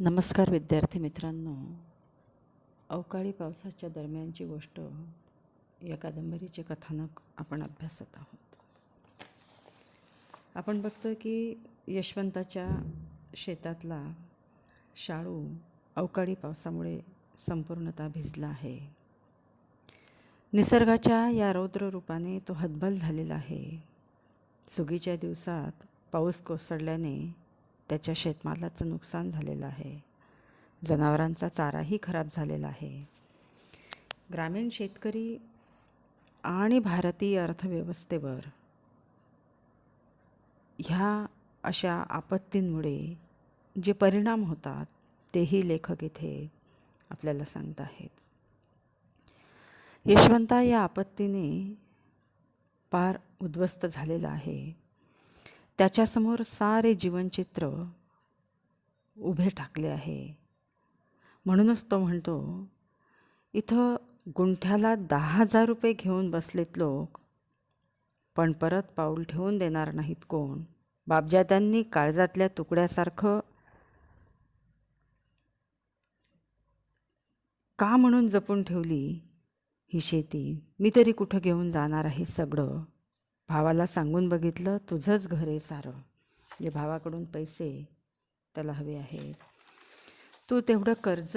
नमस्कार विद्यार्थी मित्रांनो. अवकाळी पावसाच्या दरम्यानची गोष्ट या कादंबरीचे कथानक आपण अभ्यासत आहोत. आपण बघतो की यशवंताच्या शेतातला शाळू अवकाळी पावसामुळे संपूर्णतः भिजला आहे. निसर्गाच्या या रौद्र रूपाने तो हतबल झालेला आहे. सुगीच्या दिवसात पाऊस कोसळल्याने त्याच्या शेतमालाचं नुकसान झालेलं आहे. जनावरांचा चाराही खराब झालेला आहे. ग्रामीण शेतकरी आणि भारतीय अर्थव्यवस्थेवर ह्या अशा आपत्तींमुळे जे परिणाम होतात तेही लेखक इथे आपल्याला सांगत आहेत. यशवंता या आपत्तीने पार उद्ध्वस्त झालेला आहे. त्याच्यासमोर सारे जीवनचित्र उभे ठाकले आहे. म्हणूनच तो म्हणतो, इथं गुंठ्याला 10,000 रुपये घेऊन बसलेत लोक, पण परत पाऊल ठेवून देणार नाहीत कोण. बापजात्यांनी काळजातल्या तुकड्यासारखं का म्हणून जपून ठेवली ही शेती. मी तरी कुठं घेऊन जाणार आहे सगळं. भावाला सांगून बघितलं, तुझंच घर आहे सारं. जे भावाकडून पैसे त्याला हवे आहेत. तू तेवढं कर्ज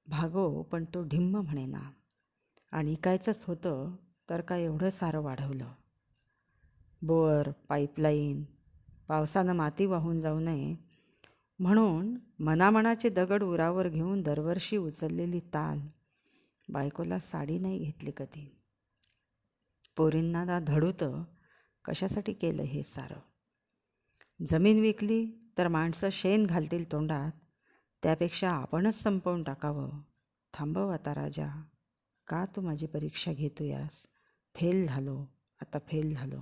भागव, पण तो ढिम्म म्हणेना. आणि ऐकायचंच होतं तर का एवढं सारं वाढवलं. बोअर, पाईपलाईन, पावसानं माती वाहून जाऊ नये म्हणून मनामनाचे दगड उरावर घेऊन दरवर्षी उचललेली ताल. बायकोला साडी नाही घेतली कधी. पोरींना धडूतं कशासाठी केलं हे सारं. जमीन विकली तर माणसं शेण घालतील तोंडात, त्यापेक्षा आपणच संपवून टाकावं. थांबव आता राजा, का तू माझी परीक्षा घेतोयास. फेल झालो, आता फेल झालो.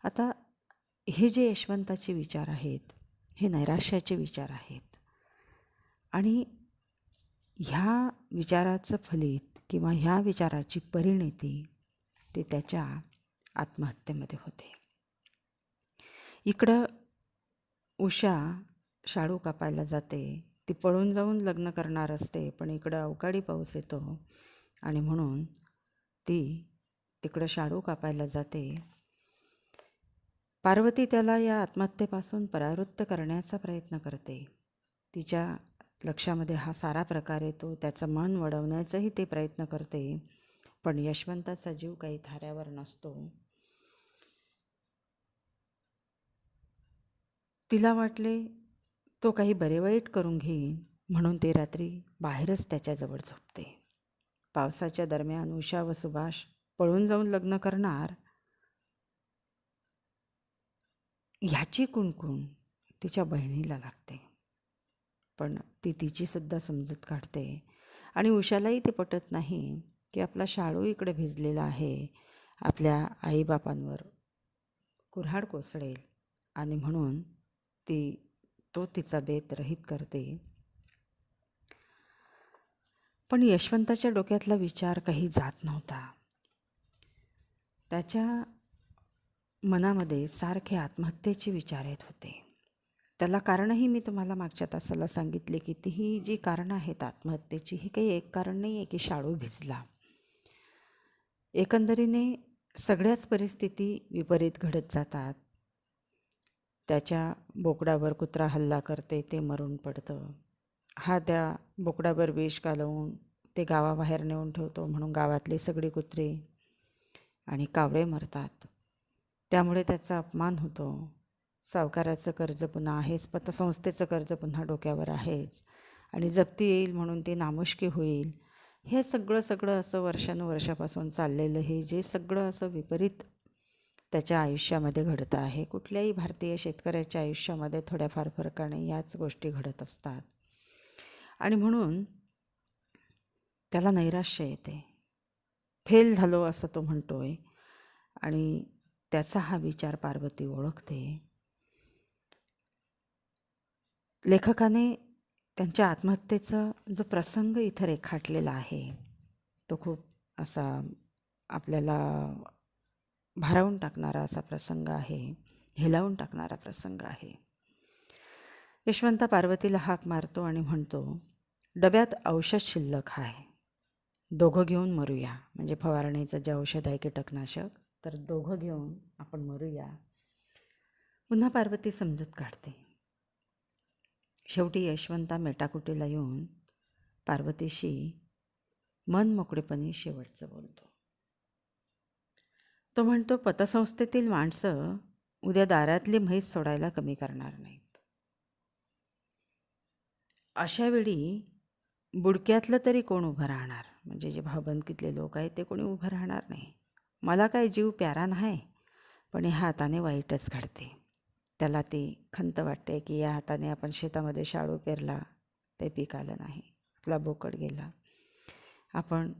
आता हे जे यशवंताचे विचार आहेत हे नैराश्याचे विचार आहेत. आणि ह्या विचाराचं फलित किंवा ह्या विचाराची परिणती ते त्याच्या आत्महत्येमध्ये होते. इकडं उषा शाळू कापायला जाते. ती पळून जाऊन लग्न करणार असते, पण इकडं अवकाळी पाऊस येतो आणि म्हणून ती तिकडं शाळू कापायला जाते. पार्वती त्याला या आत्महत्येपासून परावृत्त करण्याचा प्रयत्न करते. तिच्या लक्षामध्ये हा सारा प्रकार येतो. त्याचं मन वळवण्याचाही ते प्रयत्न करते, पण यशवंताचा जीव काही थाऱ्यावर नसतो. तिला वाटले तो काही बरे वाईट करून घेईन, म्हणून ते रात्री बाहेरच त्याच्याजवळ झोपते. पावसाच्या दरम्यान उषा व सुभाष पळून जाऊन लग्न करणार ह्याची कुणकुण तिच्या बहिणीला लागते. पण ती तिचीसुद्धा समजूत काढते. आणि उषालाही ते पटत नाही की आपला शाळू इकडे भिजलेला आहे, आपल्या आईबापांवर कुऱ्हाड कोसळेल, आणि म्हणून तो तिचा बेत रहित करते. पण यशवंताच्या डोक्यातला विचार काही जात नव्हता. त्याच्या मनामध्ये सारखे आत्महत्येचे विचार येत होते. त्याला कारणही मी तुम्हाला मागच्या तासाला सांगितले की ही जी कारणं आहेत आत्महत्येची, ही काही एक कारण नाही आहे की शाळू भिजला. एकंदरीने सगळ्याच परिस्थिती विपरीत घडत जातात. त्याच्या बोकडावर कुत्रा हल्ला करते, ते मरून पडतं. हा त्या बोकडावर विष घालवून ते गावाबाहेर नेऊन ठेवतो, म्हणून गावातली सगळी कुत्री आणि कावळे मरतात. त्यामुळे त्याचा अपमान होतो. सावकाराचं कर्ज पुन्हा आहेच, पतसंस्थेचं कर्ज पुन्हा डोक्यावर आहेच, आणि जप्ती येईल म्हणून ती नामुष्की होईल. हे सगळं असं वर्षानुवर्षापासून चाललेलं हे जे सगळं असं विपरीत त्याच्या आयुष्यामध्ये घडतं आहे. कुठल्याही भारतीय शेतकऱ्याच्या आयुष्यामध्ये थोड्याफार फरकाने याच गोष्टी घडत असतात. आणि म्हणून त्याला नैराश्य येते. फेल झालो असं तो म्हणतोय. आणि त्याचा हा विचार पार्वती ओळखते. लेखकाने त्यांच्या आत्महत्येचा जो प्रसंग इथं रेखाटलेला आहे तो खूप असा आपल्याला भारावून टाकणारा असा प्रसंग आहे, हेलावून टाकणारा प्रसंग आहे. यशवंता पार्वतीला हाक मारतो आणि म्हणतो, डब्यात औषध शिल्लक आहे, दोघं घेऊन मरूया. म्हणजे फवारणीचं जे औषध आहे कीटकनाशक, तर दोघं घेऊन आपण मरूया. पुन्हा पार्वती समजूत काढते. शेवटी यशवंता मेटाकुटीला येऊन पार्वतीशी मन मोकळेपणी शेवटचं बोलतो. तो म्हणतो, पतसंस्थेतील माणसं उद्या दारातली म्हैस सोडायला कमी करणार नाहीत. अशावेळी बुडक्यातलं तरी कोण उभं राहणार? म्हणजे जे भावबंदकीतले लोक आहेत ते कोणी उभं राहणार नाही. मला काय जीव प्यारा नाही, पण ह्या हाताने वाईटच घडते. त्याला ती खंत वाटते की या हाताने आपण शेतामध्ये शाळू पेरला, ते पीक आलं नाही, आपला बोकड गेला. आपण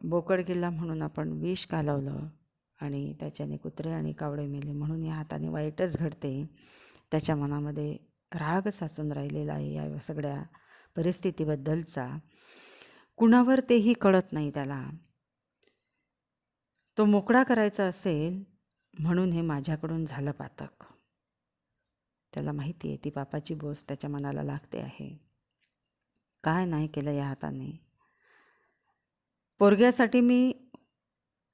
बोकड गेला म्हणून आपण विष घालवलं आणि त्याच्याने कुत्रे आणि कावळे मेले, म्हणून या हाताने वाईटच घडते. त्याच्या मनामध्ये राग साचून राहिलेला आहे या सगळ्या परिस्थितीबद्दलचा. कुणावर तेही कळत नाही त्याला. तो मोकळा करायचा असेल म्हणून हे माझ्याकडून झालं पातक. त्याला माहिती आहे ती पापाची बोस त्याच्या मनाला लागते आहे. काय नाही केलं या हाताने. पोरग्यासाठी मी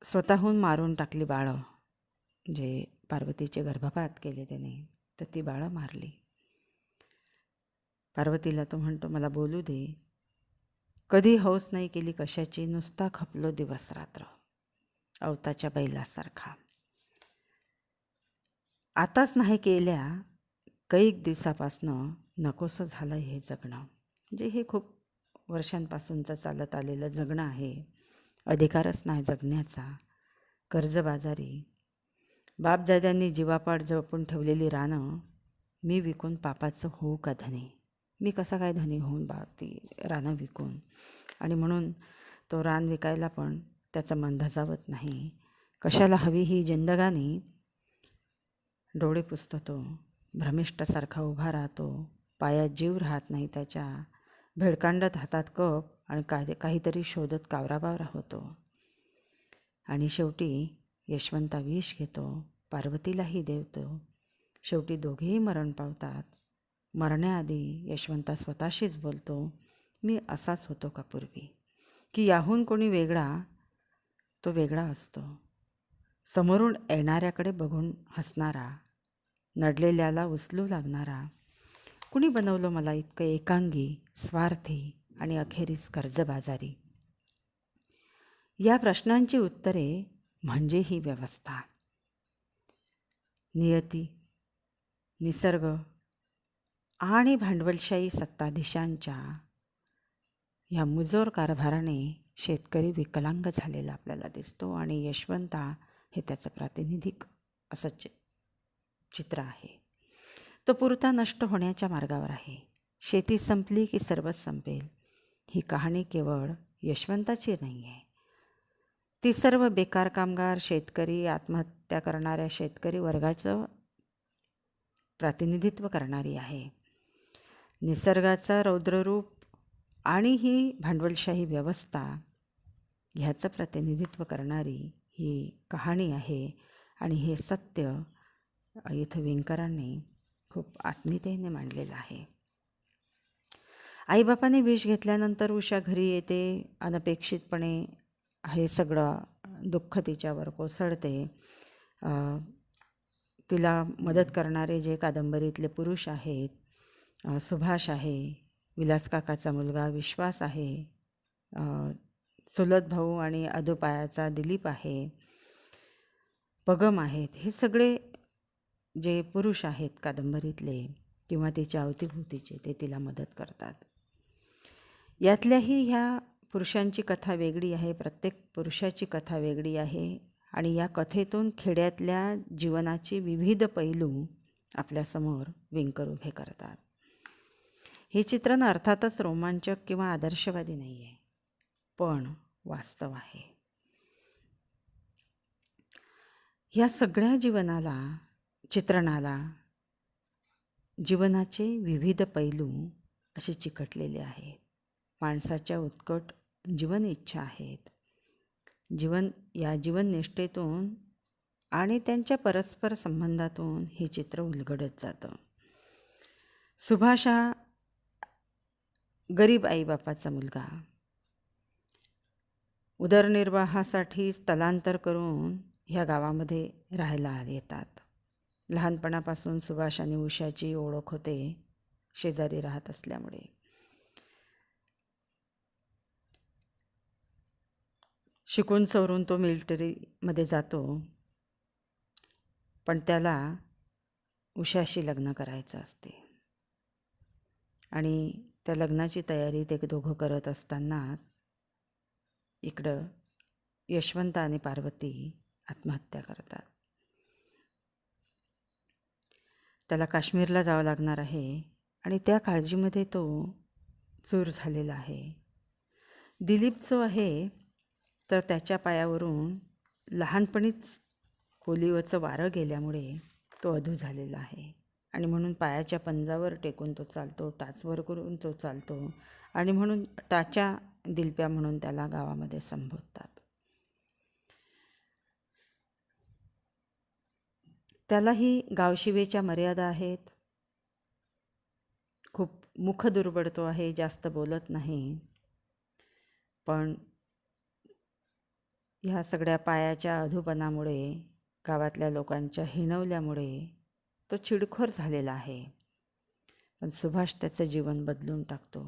स्वतःहून मारून टाकली बाळं, जे पार्वतीचे गर्भपात केले त्याने, तर ती बाळं मारली. पार्वतीला तो म्हणतो, मला बोलू दे. कधी हौस नाही केली कशाची, नुसता खपलो दिवस रात्र अवताच्या बैलासारखा. आताच नाही केल्या कैक दिवसापासनं नकोसं झालं हे जगणं. म्हणजे हे खूप वर्षांपासूनचं चालत आलेलं जगणं आहे. अधिकारच नाही जगण्याचा. कर्जबाजारी, बापदाद्यांनी जीवापाड जपून ठेवलेली रानं मी विकून पापाचं होऊ का धनी? मी कसा काय धनी होऊन ती रानं विकून? आणि म्हणून तो रान विकायला पण त्याचं मन धजावत नाही. कशाला हवी ही जिंदगानी? डोळे पुसतो तो, भ्रमिष्ठासारखा उभा राहतो. पायात जीव राहत नाही त्याच्या. भेडकांडत हातात कप आणि काहीतरी शोधत कावराबावरा होतो. आणि शेवटी यशवंता विष घेतो, पार्वतीलाही देवतो. शेवटी दोघेही मरण पावतात. मरण्याआधी यशवंता स्वतःशीच बोलतो, मी असाच होतो का पूर्वी? की याहून कोणी वेगळा, तो वेगळा असतो. समोरून येणाऱ्याकडे बघून हसणारा, नडलेल्याला उचलू लागणारा. कुणी बनवलं मला इतकं एकांगी, स्वार्थी आणि अखेरीस कर्जबाजारी? या प्रश्नांची उत्तरे म्हणजे ही व्यवस्था. नियती, निसर्ग आणि भांडवलशाही सत्ताधीशांच्या ह्या मुजोर कारभाराने शेतकरी विकलांग झालेला आपल्याला दिसतो. आणि यशवंता हे त्याचं प्रातिनिधिक असं चित्र आहे. तो पुरता नष्ट होण्याच्या मार्गावर आहे. शेती संपली की सर्वच संपेल. ही कहाणी केवळ यशवंताची नाही आहे. ती सर्व बेकार कामगार, शेतकरी, आत्महत्या करणाऱ्या शेतकरी वर्गाचं प्रतिनिधित्व करणारी आहे. निसर्गाचा रौद्ररूप आणि ही भांडवलशाही व्यवस्था ह्याचं प्रतिनिधित्व करणारी ही कहाणी आहे. आणि हे सत्य इथं विणकरांनी खूप आत्मीयतेने मांडलेलं आहे. आईबापाने विष घेतल्यानंतर उषा घरी येते. अनपेक्षितपणे हे सगळं दुःख तिच्यावर कोसळते. तिला मदत करणारे जे कादंबरीतले पुरुष आहेत, सुभाष आहे, विलास काकाचा मुलगा विश्वास आहे, चुलत भाऊ आणि अधोपायाचा दिलीप आहे, पगम आहेत, हे सगळे जे पुरुष आहेत कादंबरीतले किंवा तिच्या अवतीभोवतीचे, ते तिला मदत करतात. यातल्याही ह्या पुरुषांची कथा वेगळी आहे. प्रत्येक पुरुषाची कथा वेगळी आहे. आणि या कथेतून खेड्यातल्या जीवनाचे विविध पैलू आपल्यासमोर विणकर उभे करतात. हे चित्रण अर्थातच रोमांचक किंवा आदर्शवादी नाही आहे, पण वास्तव आहे. ह्या सगळ्या चित्रणाला जीवनाचे विविध पैलू असे चिकटलेले आहेत. माणसाच्या उत्कट जीवन इच्छा आहेत. या जीवननिष्ठेतून आणि त्यांच्या परस्पर संबंधातून हे चित्र उलगडत जातं. सुभाष हा गरीब आईबापाचा मुलगा. उदरनिर्वाहासाठी स्थलांतर करून ह्या गावामध्ये राहायला येतात. लहानपणापासून सुभाष आणि उषाची ओळख होते, शेजारी राहत असल्यामुळे. शिकून सवरून तो मिलिटरीमध्ये जातो, पण त्याला उषाशी लग्न करायचं असते. आणि त्या लग्नाची तयारी ते दोघं करत असताना इकडं यशवंत आणि पार्वती आत्महत्या करतात. त्याला काश्मीरला जावं लागणार आहे आणि त्या काळजीमध्ये तो चूर झालेला आहे. दिलीप जो आहे तर त्याच्या पायावरून लहानपणीच पोलिओचं वारं गेल्यामुळे तो अधू झालेला आहे आणि म्हणून पायाच्या पंजावर टेकून तो चालतो, टाचवर करून तो चालतो आणि म्हणून टाच्या दिलप्या म्हणून त्याला गावामध्ये संबोधतात. त्यालाही गावशिवेच्या मर्यादा आहेत. खूप मुख दुर्बडतो आहे, जास्त बोलत नाही. पण ह्या सगळ्या पायाच्या अधूपणामुळे, गावातल्या लोकांच्या हिणवल्यामुळे तो चिडखोर झालेला आहे. पण सुभाष त्याचं जीवन बदलून टाकतो.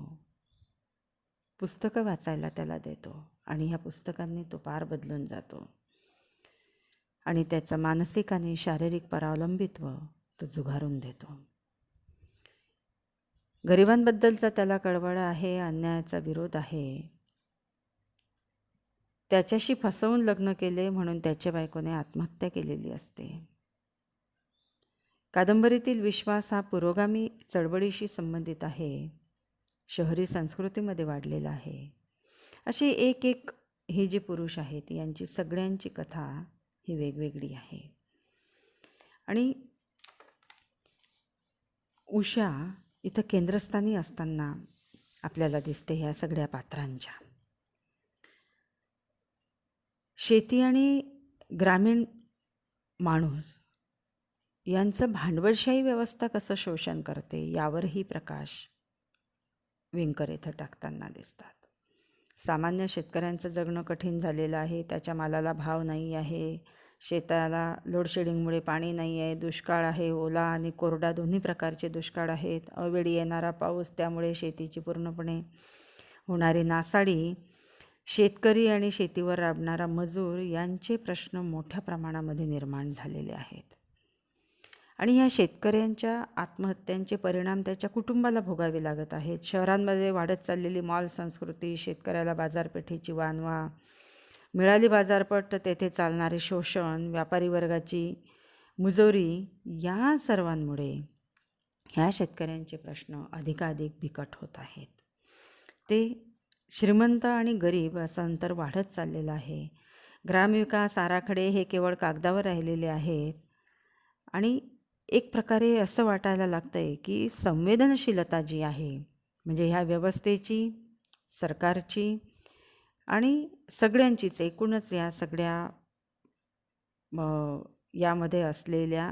पुस्तकं वाचायला त्याला देतो आणि ह्या पुस्तकांनी तो पार बदलून जातो आणि त्याचं मानसिक आणि शारीरिक परावलंबित्व तो झुगारून देतो. गरिबांबद्दलचा त्याला कळवळा आहे, अन्यायाचा विरोध आहे. त्याच्याशी फसवून लग्न केले म्हणून त्याच्या बायकोने आत्महत्या केलेली असते. कादंबरीतील विश्वास हा पुरोगामी चळवळीशी संबंधित आहे, शहरी संस्कृतीमध्ये वाढलेला आहे. अशी एक एक ही जी पुरुष आहेत यांची सगळ्यांची कथा ही वेगवेगळी आहे. आणि उषा इथं केंद्रस्थानी असताना आपल्याला दिसते ह्या सगळ्या पात्रांच्या. शेती आणि ग्रामीण माणूस यांचं भांडवलशाही व्यवस्था कसं शोषण करते यावरही प्रकाश व्यंकर इथं टाकताना दिसतात. सामान्य शेतकऱ्यांचं जगणं कठीण झालेलं आहे. त्याच्या मालाला भाव नाही आहे, शेताला लोडशेडिंगमुळे पाणी नाही आहे, दुष्काळ आहे, ओला आणि कोरडा दोन्ही प्रकारचे दुष्काळ आहेत, अवेळी येणारा पाऊस, त्यामुळे शेतीची पूर्णपणे होणारी नासाडी, शेतकरी आणि शेतीवर राबणारा मजूर यांचे प्रश्न मोठ्या प्रमाणामध्ये निर्माण झालेले आहेत. आणि ह्या शेतकऱ्यांच्या आत्महत्यांचे परिणाम त्याच्या कुटुंबाला भोगावे लागत आहेत. शहरांमध्ये वाढत चाललेली मॉल संस्कृती, शेतकऱ्याला बाजारपेठेची वानवा, मिळाली बाजारपेठ तर तेथे चालणारे शोषण, व्यापारी वर्गाची मुजोरी, या सर्वांमुळे ह्या शेतकऱ्यांचे प्रश्न अधिकाधिक बिकट होत आहेत. ते श्रीमंत आणि गरीब असं अंतर वाढत चाललेलं आहे. ग्रामविकास आराखडे हे केवळ कागदावर राहिलेले आहेत आणि एक प्रकारे असं वाटायला लागतं आहे की संवेदनशीलता जी आहे, म्हणजे ह्या व्यवस्थेची, सरकारची आणि सगळ्यांचीच, एकूणच या सगळ्या यामध्ये असलेल्या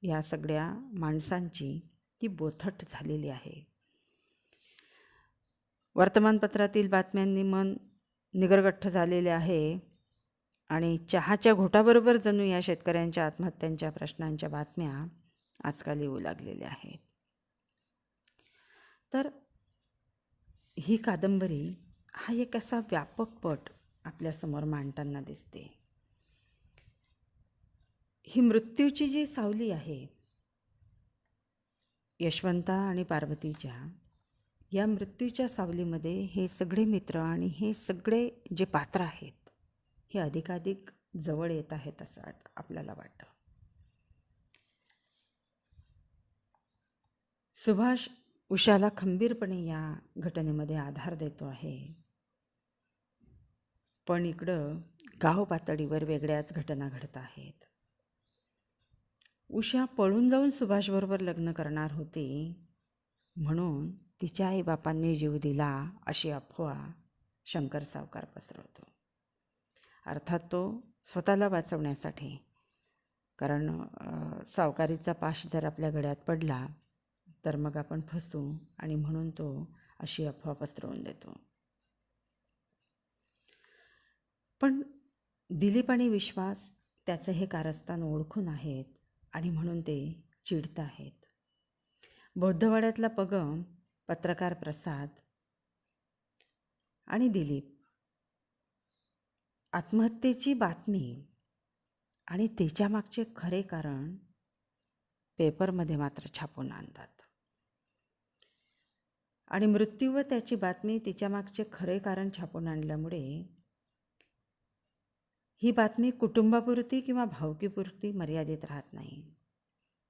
या सगळ्या माणसांची ती बोथट झालेली आहे. वर्तमानपत्रातील बातम्यांनी मन निगरगठ्ठ झालेले आहे आणि चहाच्या घोटाबरोबर जणू या शेतकऱ्यांच्या आत्महत्यांच्या प्रश्नांच्या बातम्या आजकाल येऊ लागलेल्या आहेत. तर ही कादंबरी हा एक असा व्यापक पट आपल्यासमोर मांडताना दिसते. ही मृत्यूची जी सावली आहे यशवंता आणि पार्वतीच्या, या मृत्यूच्या सावलीमध्ये हे सगळे मित्र आणि हे सगळे जे पात्र आहेत हे अधिकाधिक जवळ येत आहेत असं आपल्याला वाटतं. सुभाष उषाला खंबीरपणे या घटनेमध्ये आधार देतो आहे, पण इकडं गाव पातळीवर वेगळ्याच घटना घडत आहेत. उषा पळून जाऊन सुभाषबरोबर लग्न करणार होती म्हणून तिच्या आईबापांनी जीव दिला अशी अफवा शंकर सावकार पसरवतो. अर्थात तो स्वतःला वाचवण्यासाठी, कारण सावकारीचा पाश जर आपल्या गळ्यात पडला तर मग आपण फसू आणि म्हणून तो अशी अफवा पसरवून देतो. पण दिलीप आणि विश्वास त्याचं हे कारस्थान ओळखून आहेत आणि म्हणून ते चिडत आहेत. बौद्धवाड्यातला पगम, पत्रकार प्रसाद आणि दिलीप आत्महत्येची बातमी आणि त्याच्या मागचे खरे कारण पेपरमध्ये मात्र छापून आणतात. आणि मृत्यू व त्याची बातमी तिच्या मागचे खरे कारण छापून आणल्यामुळे ही बातमी कुटुंबापुरती किंवा भावकीपुरती मर्यादित राहत नाही.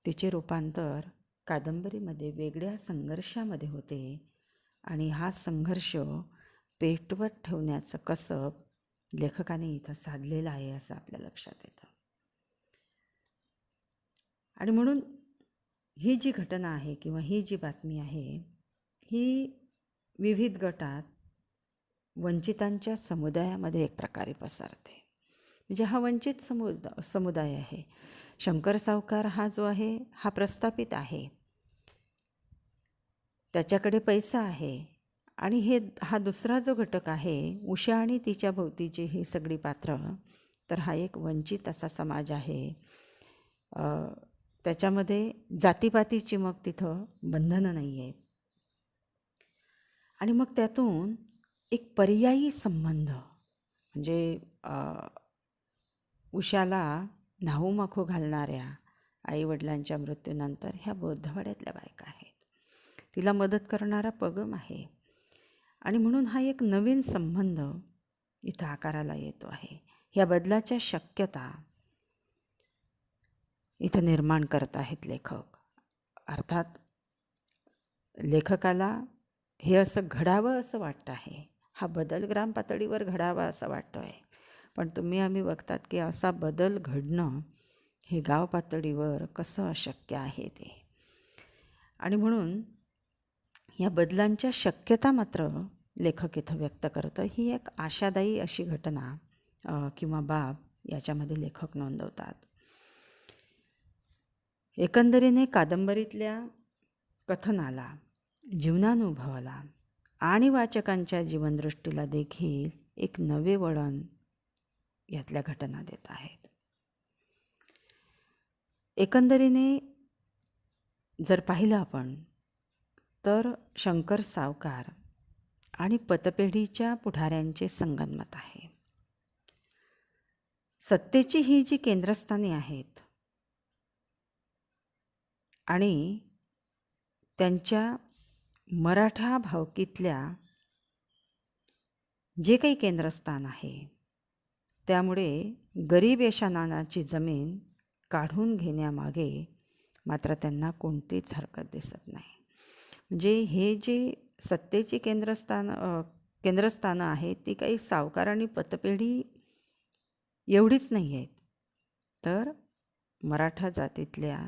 तिचे रूपांतर कादंबरीमध्ये वेगळ्या संघर्षामध्ये होते आणि हा संघर्ष पेटवत ठेवण्याचं कसब लेखकाने इथं साधलेलं आहे असं आपल्या लक्षात येतं. आणि म्हणून ही जी घटना आहे किंवा ही जी बातमी आहे ही विविध गटात वंचितांच्या समुदायामध्ये एक प्रकारे पसरते. म्हणजे हा वंचित समुदाय आहे. शंकर सावकार हा जो आहे हा प्रस्थापित आहे, त्याच्याकडे पैसा आहे. आणि हा दुसरा जो घटक आहे उषा आणि तिच्या भोवतीची ही सगळी पात्र, तर हा एक वंचित असा समाज आहे. त्याच्यामध्ये जातीपातीची मग तिथं बंधनं नाही आहेत. आणि मग त्यातून एक पर्यायी संबंध म्हणजे उषाला न्हाऊमाखू घालणाऱ्या आईवडिलांच्या मृत्यूनंतर ह्या बौद्धवाड्यातल्या बायका आहेत. तिला मदत करणारा पगम आहे. आणि म्हणून हा एक नवीन संबंध इथं आकाराला येतो आहे. ह्या बदलाच्या शक्यता इथं निर्माण करत आहेत लेखक. अर्थात लेखकाला हे असं घडावं असं वाटतं आहे, हा बदल ग्राम पातळीवर घडावा असं वाटतो आहे. पण आम्ही बघतात की असा बदल घडणं हे गाव पातळीवर कसं अशक्य आहे ते. आणि म्हणून या बदलांच्या शक्यता मात्र लेखक इथं व्यक्त करतं. ही एक आशादायी अशी घटना किंवा बाब याच्यामध्ये लेखक नोंदवतात. एकंदरीने कादंबरीतल्या कथनाला, जीवनानुभवाला आणि वाचकांच्या जीवनदृष्टीला देखील एक नवे वळण यातल्या घटना देत आहेत. एकंदरीने जर पाहिलं आपण तर शंकर सावकार आणि पतपेढीच्या पुढाऱ्यांचे संगनमत आहे. सत्तेची ही जी केंद्रस्थाने आहेत आणि त्यांच्या मराठा भावकीतल्या जे काही केंद्रस्थान आहे त्यामुळे गरीब यशानानाची जमीन काढून घेण्यामागे मात्र त्यांना कोणतीच हरकत दिसत नाही. म्हणजे हे जे सत्तेची केंद्रस्थानं आहेत ती काही सावकार आणि पतपेढी एवढीच नाही आहेत, तर मराठा जातीतल्या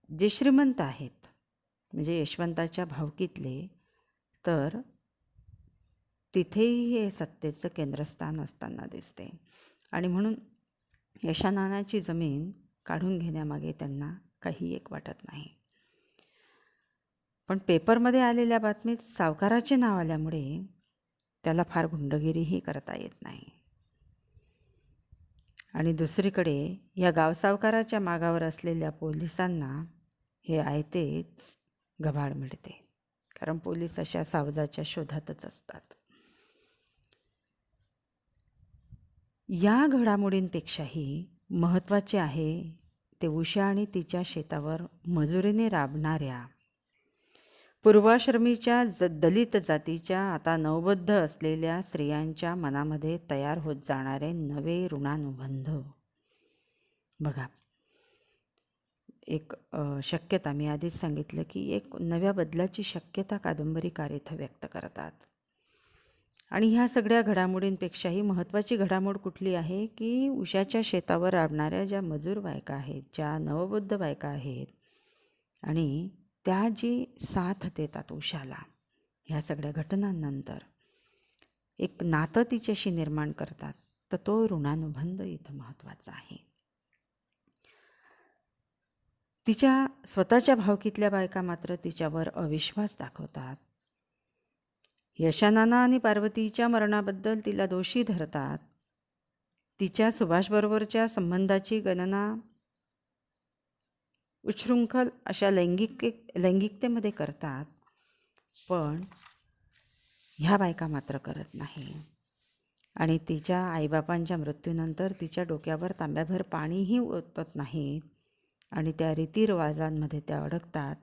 जे श्रीमंत आहेत म्हणजे यशवंताच्या भावकीतले, तर तिथेही हे सत्तेचं केंद्रस्थान असताना दिसते. आणि म्हणून यशानानाची जमीन काढून घेण्यामागे त्यांना काही एक वाटत नाही. पण पेपरमध्ये आलेल्या बातमीत सावकाराचे नाव आल्यामुळे त्याला फार गुंडगिरीही करता येत नाही. आणि दुसरीकडे या गावसावकाराच्या मागावर असलेल्या पोलिसांना हे आयतेच गभाड मिळते, कारण पोलीस अशा सावजाच्या शोधातच असतात. या घडामोडींपेक्षाही महत्त्वाचे आहे ते उषा आणि तिच्या शेतावर मजुरीने राबणाऱ्या पूर्वाश्रमीच्या दलित जातीच्या आता नवबद्ध असलेल्या स्त्रियांच्या मनामध्ये तयार होत जाणारे नवे ऋणानुबंध. बघा, एक शक्यता मी आधीच सांगितलं की एक नव्या बदलाची शक्यता कादंबरीकार इथं व्यक्त करतात. आणि ह्या सगळ्या घडामोडींपेक्षाही महत्त्वाची घडामोड कुठली आहे की उषाच्या शेतावर राबणाऱ्या ज्या मजूर बायका आहेत, ज्या नवबुद्ध बायका आहेत आणि त्या जी साथ देतात उषाला ह्या सगळ्या घटनांनंतर एक नातं तिच्याशी निर्माण करतात, तर तो ऋणानुबंध इथं महत्त्वाचा आहे. तिच्या स्वतःच्या भावकीतल्या बायका मात्र तिच्यावर अविश्वास दाखवतात. यशानाना आणि पार्वतीच्या मरणाबद्दल तिला दोषी धरतात. तिच्या सुभाषबरोबरच्या संबंधाची गणना उच्छृंखल अशा लैंगिकतेमध्ये करतात. पण ह्या बायका मात्र करत नाही. आणि तिच्या आईबापांच्या मृत्यूनंतर तिच्या डोक्यावर तांब्याभर पाणीही ओतत नाहीत आणि त्या रीतिरिवाजांमध्ये त्या अडकतात.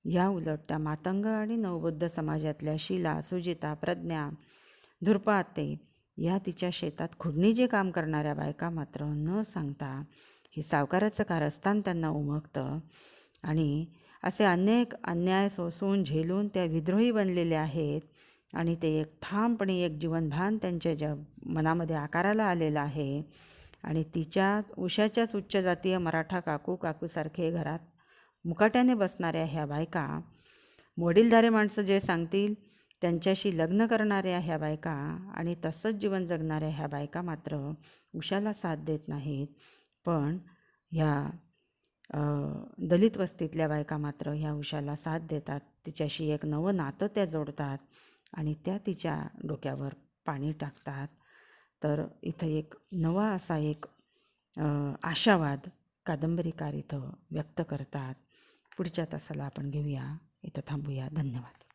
या उलट त्या मातंग आणि नवबुद्ध समाजातल्या शीला, सुजिता, प्रज्ञा, धुर्पाते या तिच्या शेतात खुडणी काम करणाऱ्या बायका मात्र न सांगता हे सावकाराचं कारस्थान त्यांना उमगतं आणि असे अनेक अन्याय सोसून झेलून त्या विद्रोही बनलेल्या आहेत. आणि ते एक ठामपणे एक जीवनभान त्यांच्या मनामध्ये आकाराला आलेलं आहे. आणि तिच्या उषाच्याच उच्च जातीय मराठा काकूसारखे घरात मुकाट्याने बसणाऱ्या ह्या बायका, वडीलधारे माणसं जे सांगतील त्यांच्याशी लग्न करणाऱ्या ह्या बायका आणि तसंच जीवन जगणाऱ्या ह्या बायका मात्र उषाला साथ देत नाहीत. पण ह्या दलित वस्तीतल्या बायका मात्र ह्या उषाला साथ देतात. तिच्याशी एक नवं नातं त्या जोडतात आणि त्या तिच्या डोक्यावर पाणी टाकतात. तर इथं एक नवा असा एक आशावाद कादंबरीकार इथं व्यक्त करतात. पुढच्या तासाला आपण घेऊया. इथं थांबूया. धन्यवाद.